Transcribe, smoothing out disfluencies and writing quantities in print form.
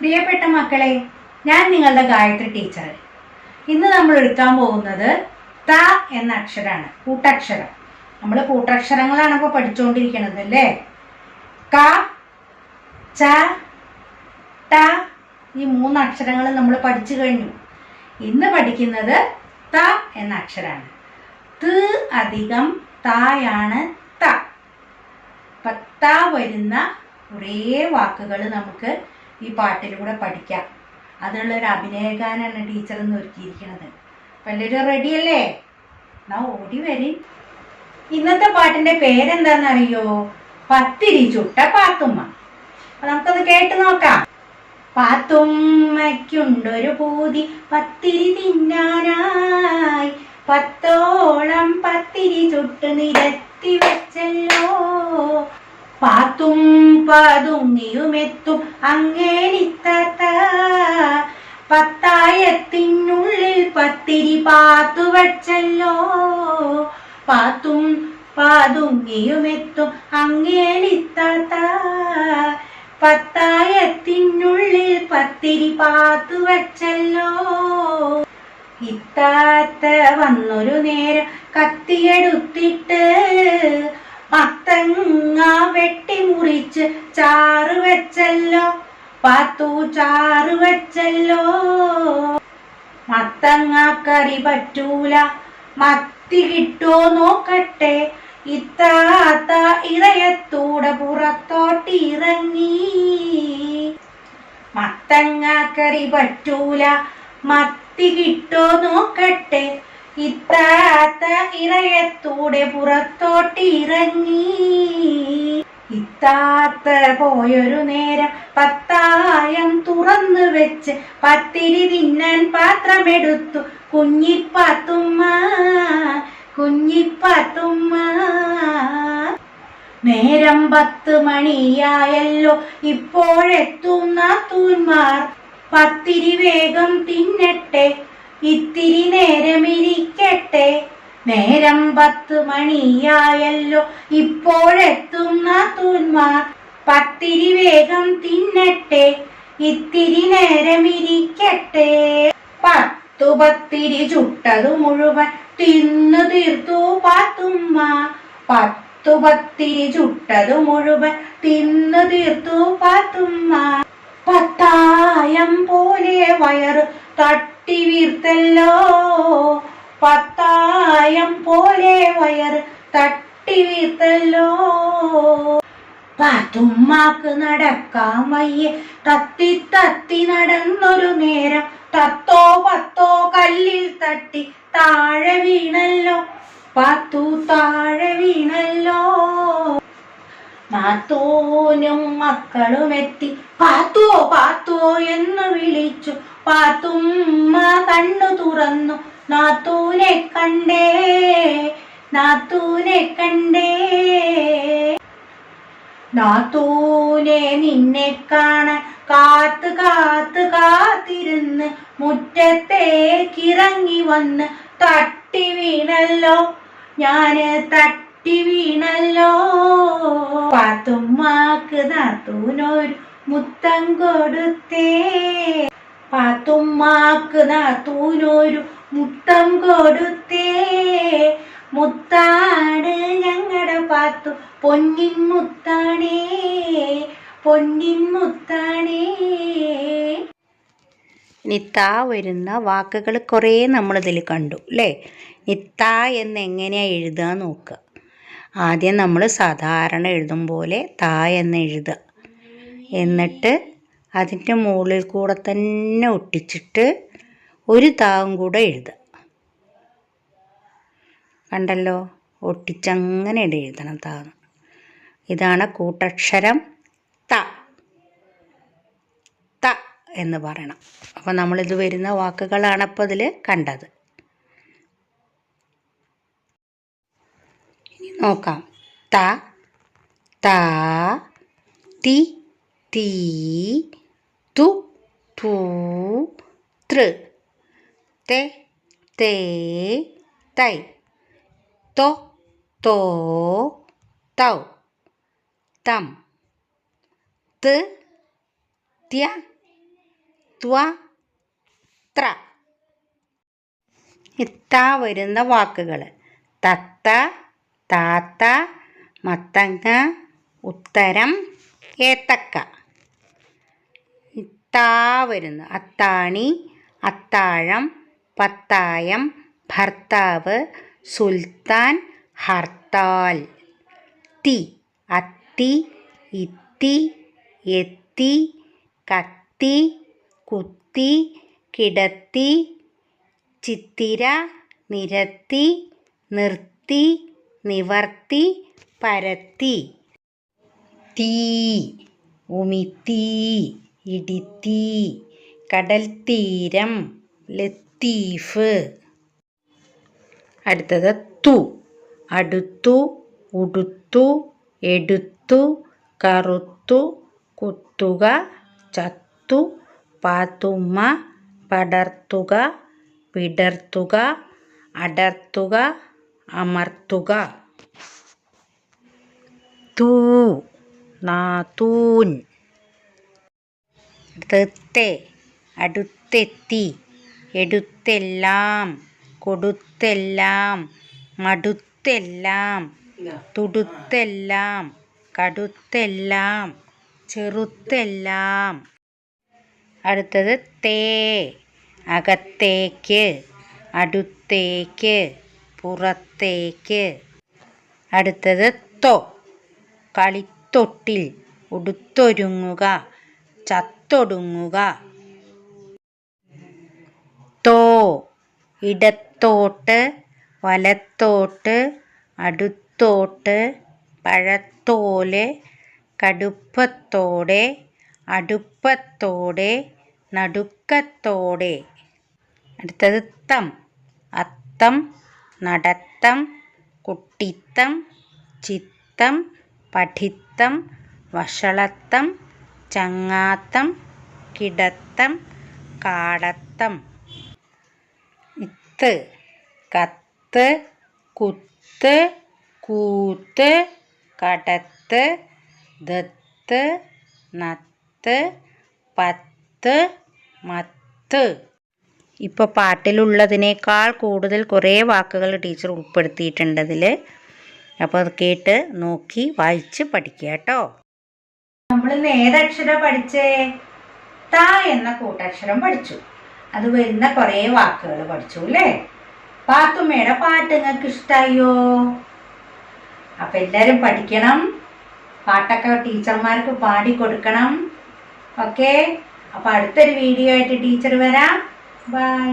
പ്രിയപ്പെട്ട മക്കളെ, ഞാൻ നിങ്ങളുടെ ഗായത്രി ടീച്ചർ. ഇന്ന് നമ്മൾ എടുക്കാൻ പോകുന്നത് ത എന്ന അക്ഷരമാണ്, കൂട്ടക്ഷരം. നമ്മൾ കൂട്ടക്ഷരങ്ങളാണ് ഇപ്പോൾ പഠിച്ചുകൊണ്ടിരിക്കുന്നത് അല്ലേ. ക, ച, ട, ഈ 3 അക്ഷരങ്ങൾ നമ്മൾ പഠിച്ചു കഴിഞ്ഞു. ഇന്ന് പഠിക്കുന്നത് ത എന്ന അക്ഷരമാണ്. ത് അധികം തായാണ് ത. ത വരുന്ന കുറേ വാക്കുകൾ നമുക്ക് ഈ പാട്ടിലൂടെ പഠിക്കാം. അതിനുള്ളൊരു അഭിനയഗാനാണ് ടീച്ചർ ഇന്ന് ഒരുക്കിയിരിക്കുന്നത്. അപ്പം എല്ലാവരും റെഡിയല്ലേ? എന്നാ ഓടി വരി. ഇന്നത്തെ പാട്ടിന്റെ പേരെന്താണെന്നറിയോ? പത്തിരി ചുട്ട പാത്തുമ്മ. അപ്പൊ നമുക്കത് കേട്ട് നോക്കാം. പാത്തുമ്മയ്ക്കുണ്ടൊരു പൂതി പത്തിരി തിന്നാനായി, 10ഓളം പത്തിരി ചുട്ട് നിരത്തി വെച്ചല്ലോ. പാത്തും പതുങ്ങിയുമെത്തും അങ്ങേലിത്താത്ത, 10ആയത്തിനുള്ളിൽ പത്തിരി പാത്തു വച്ചല്ലോ. പാത്തും പതുങ്ങിയുമെത്തും അങ്ങേലിത്താത്ത, 10ആയത്തിനുള്ളിൽ പത്തിരി പാത്തു വച്ചല്ലോ. ഇത്താത്ത വന്നൊരു നേരം കത്തിയെടുത്തിട്ട്, മത്തങ്ങ വെട്ടി മുറിച്ച് ചാറ് വെച്ചല്ലോ. പാത്തു ചാറ് വെച്ചല്ലോ. മത്തങ്ങ കറി പറ്റൂല, മത്തി കിട്ടോ നോക്കട്ടെ. ഇത്താത്ത ഇറയത്തൂടെ പുറത്തോട്ടിറങ്ങി. മത്തങ്ങ കറി പറ്റൂല, മത്തി കിട്ടോ നോക്കട്ടെ. ഇത്താത്ത ഇറയത്തൂടെ പുറത്തോട്ടിറങ്ങി. ഇത്താത്ത പോയൊരു നേരം 10ആയം തുറന്നു വെച്ച് പത്തിരി തിന്നാൻ പാത്രമെടുത്തു കുഞ്ഞിപ്പാത്തുമ്മ, കുഞ്ഞിപ്പാത്തുമ്മ. നേരം 10 മണിയായല്ലോ, ഇപ്പോഴെത്തും നാത്തൂന്മാർ. പത്തിരി വേഗം തിന്നട്ടെ, ഇത്തിരി നേരമിരിക്കട്ടെ. നേരം 10 മണിയായല്ലോ, ഇപ്പോഴെത്തും നാത്തൂന്മാർ. പത്തിരി വേഗം തിന്നട്ടെ, ഇത്തിരി നേരമിരിക്കട്ടെ. 10 പത്തിരി ചുട്ടതു മുഴുവൻ തിന്നു തീർത്തു പാത്തുമ്മ. 10 പത്തിരി ചുട്ടതു മുഴുവൻ തിന്നു തീർത്തു പാത്തുമ്മ. 10ആയം പോലെ വയറ് തട്ടി വീർത്തല്ലോ. 10ആയം പോലെ വയറ് തട്ടി വീർത്തല്ലോ. പാത്തുമ്മാക്ക് നടക്കാൻ വയ്യ, തത്തി തത്തി നടന്നൊരു നേരം 10ഓ കല്ലിൽ തട്ടി താഴെ വീണല്ലോ. പാത്തു താഴെ വീണല്ലോ. നാത്തൂനും മക്കളുമെത്തി പാത്തുവോ പാത്തുവോ എന്ന് വിളിച്ചു. പാത്തുമ്മ കണ്ണു തുറന്നു, നാത്തൂനെ കണ്ടേ, നാത്തൂനെ കണ്ടേ. നാത്തൂനെ നിന്നെ കാണാൻ കാത്ത് കാത്ത് കാത്തിരുന്ന് മുറ്റത്തേക്കിറങ്ങി വന്ന് തട്ടി വീണല്ലോ, ഞാന് തട്ടി വീണല്ലോ. പാത്തുമ്മാക്ക് നാത്തൂനൊരു മുത്തം കൊടുത്തേ, പാത്തുമ്മാക്ക് നാത്തൂനൊരു മുത്തം കൊടുത്തേ. മുത്താണ് ഞങ്ങളുടെ പാത്തു, പൊന്നിൻ മുത്താണേ, പൊന്നിൻ മുത്താണേ. ഇനി ത വരുന്ന വാക്കുകൾ കുറേ നമ്മളിതിൽ കണ്ടു അല്ലേ. ഇനി ത എന്ന് എങ്ങനെയാണ് എഴുതുക നോക്കുക. ആദ്യം നമ്മൾ സാധാരണ എഴുതും പോലെ ത എന്ന് എഴുതുക. എന്നിട്ട് അതിൻ്റെ മുകളിൽ കൂടെ തന്നെ ഒട്ടിച്ചിട്ട് ഒരു താവും കൂടെ എഴുതുക. കണ്ടല്ലോ, ഒട്ടിച്ചങ്ങനെ എഴുതണം ത. ഇതാണ് കൂട്ടക്ഷരം ത, ത എന്ന് പറയണം. അപ്പോൾ നമ്മളിത് വരുന്ന വാക്കുകളാണ് അപ്പോൾ ഇതിൽ കണ്ടത്. ഇനി നോക്കാം. ത, താ, തി, തീ, തു, തു, തൃ, തെ, തേ, തൈ, തൊ, തോ, തൗ, തം, ത്, ത്യ, ത്വ ത്ര. ഇത്താ വരുന്ന വാക്കുകൾ തത്ത, താത്ത, മത്തങ്ങ, ഉത്തരം, ഏത്തക്ക. ഇത്താ വരുന്ന അത്താണി, അത്താഴം, പത്തായം, ഭർത്താവ്, സുൽത്താൻ, ഹർത്താൽ. തി അത്തി, ഇത്തി, എത്തി, കത്തി, കുത്തി, കിടത്തി, ചിത്തിര, നിരത്തി, നിർത്തി, നിവർത്തി, പരത്തി. തീ ഉമിത്തി, ഇടിത്തി, കടൽത്തീരം, ലത്തീഫ്. അടുത്തത് തു അടുത്തു, ഉടുത്തു, എടുത്തു, കറുത്തു, കുത്തുക, ചത്തു, പാത്തുമ്മ, പടർത്തുക, വിടർത്തുക, അടർത്തുക, അമർത്തുക. തൂ നാത്തൂൻ. അടുത്തത് അടുത്തെത്തി, എടുത്തെല്ലാം, കൊടുത്തെല്ലാം, മടുത്തെല്ലാം, തുടുത്തെല്ലാം, കടുത്തെല്ലാം, ചെറുത്തെല്ലാം. അടുത്തത് തേ അകത്തേക്ക്, അടുത്തേക്ക്, പുറത്തേക്ക്. അടുത്തത് തൊ കളിത്തൊട്ടിൽ, ഉടുത്തൊരുങ്ങുക, ചത്തൊടുങ്ങുക. തോ ഇടത്തോട്ട്, വലത്തോട്ട്, അടുത്തോട്ട്, പഴത്തോല്, കടുപ്പത്തോടെ, അടുപ്പത്തോടെ, നടുക്കത്തോടെ. അടുത്തത് തം അത്തം, നടത്തം, കുട്ടിത്തം, ചിത്തം, പഠിത്തം, വഷളത്തം, ചങ്ങാത്തം, കിടത്തം, കാടത്തം. ഇത്ത് കത്ത്, കുത്ത്, കൂത്ത്, കടത്ത്, ദത്ത്, നത്ത്, പത്ത്, മത്ത്. ഇപ്പോൾ പാട്ടിലുള്ളതിനേക്കാൾ കൂടുതൽ കുറേ വാക്കുകൾ ടീച്ചർ ഉൾപ്പെടുത്തിയിട്ടുണ്ട് അതിൽ. അപ്പോൾ അത് കേട്ട് നോക്കി വായിച്ച് പഠിക്കുക കേട്ടോ. നമ്മൾ ഇന്ന് ഏതക്ഷരം പഠിച്ചേ? ത എന്ന കൂട്ടക്ഷരം പഠിച്ചു. അത് വരുന്ന കുറേ വാക്കുകൾ പഠിച്ചു അല്ലേ? പാത്തുമ്മയുടെ പാട്ട് നിങ്ങൾക്ക് ഇഷ്ടായോ? അപ്പം എല്ലാവരും പഠിക്കണം. പാട്ടൊക്കെ ടീച്ചർമാർക്ക് പാടിക്കൊടുക്കണം. ഓക്കെ. അപ്പം അടുത്തൊരു വീഡിയോ ആയിട്ട് ടീച്ചർ വരാം. ബൈ.